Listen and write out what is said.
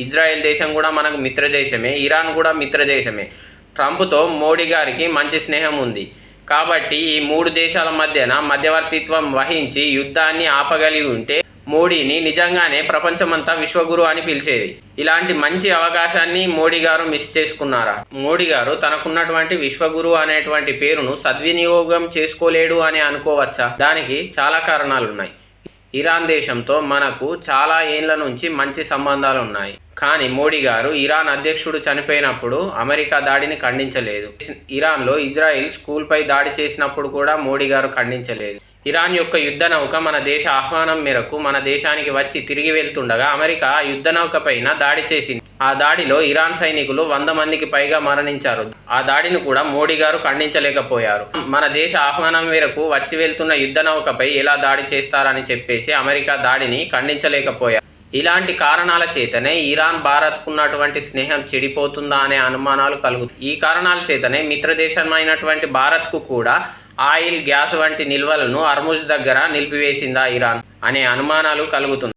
Israel దేశం కూడా మనకు మిత్ర దేశమే, ఇరాన్ కూడా మిత్ర దేశమే. ట్రంప్తో మోడీ గారికి మంచి స్నేహం ఉంది కాబట్టి ఈ 3 దేశాల మధ్యన మధ్యవర్తిత్వం వహించి యుద్ధాన్ని ఆపగలిగి ఉంటే మోడీని నిజంగానే ప్రపంచమంతా విశ్వగురు అని పిలిచేది. ఇలాంటి మంచి అవకాశాన్ని మోడీ గారు మిస్ చేసుకున్నారా? మోడీ గారు తనకున్నటువంటి విశ్వగురు అనేటువంటి పేరును సద్వినియోగం చేసుకోలేడు అని అనుకోవచ్చా? దానికి చాలా కారణాలున్నాయి. ఇరాన్ దేశంతో మనకు చాలా ఏళ్ల నుంచి మంచి సంబంధాలు ఉన్నాయి. కానీ మోడీ గారు ఇరాన్ అధ్యక్షుడు చనిపోయినప్పుడు అమెరికా దాడిని ఖండించలేదు. ఇరాన్లో ఇజ్రాయిల్ స్కూల్పై దాడి చేసినప్పుడు కూడా మోడీ గారు ఖండించలేదు. ఇరాన్ యొక్క యుద్ధ నౌక మన దేశ ఆహ్వానం మేరకు మన దేశానికి వచ్చి తిరిగి వెళ్తుండగా అమెరికా యుద్ధ నౌక పైన దాడి చేసింది. ఆ దాడిలో ఇరాన్ సైనికులు 100 మందికి పైగా మరణించారు. ఆ దాడిని కూడా మోడీ గారు ఖండించలేకపోయారు. మన దేశ ఆహ్వానం మేరకు వచ్చి వెళ్తున్న యుద్ధ నౌకపై ఎలా దాడి చేస్తారని చెప్పేసి అమెరికా దాడిని ఖండించలేకపోయారు. ఇలాంటి కారణాల చేతనే ఇరాన్ భారత్కున్నటువంటి స్నేహం చెడిపోతుందా అనే అనుమానాలు కలుగుతాయి. ఈ కారణాల చేతనే మిత్రదేశమైనటువంటి భారత్కు కూడా ఆయిల్, గ్యాస్ వంటి నిల్వలను హర్ముజ్ దగ్గర నిలిపివేసిందా ఇరాన్ అనే అనుమానాలు కలుగుతున్నాయి.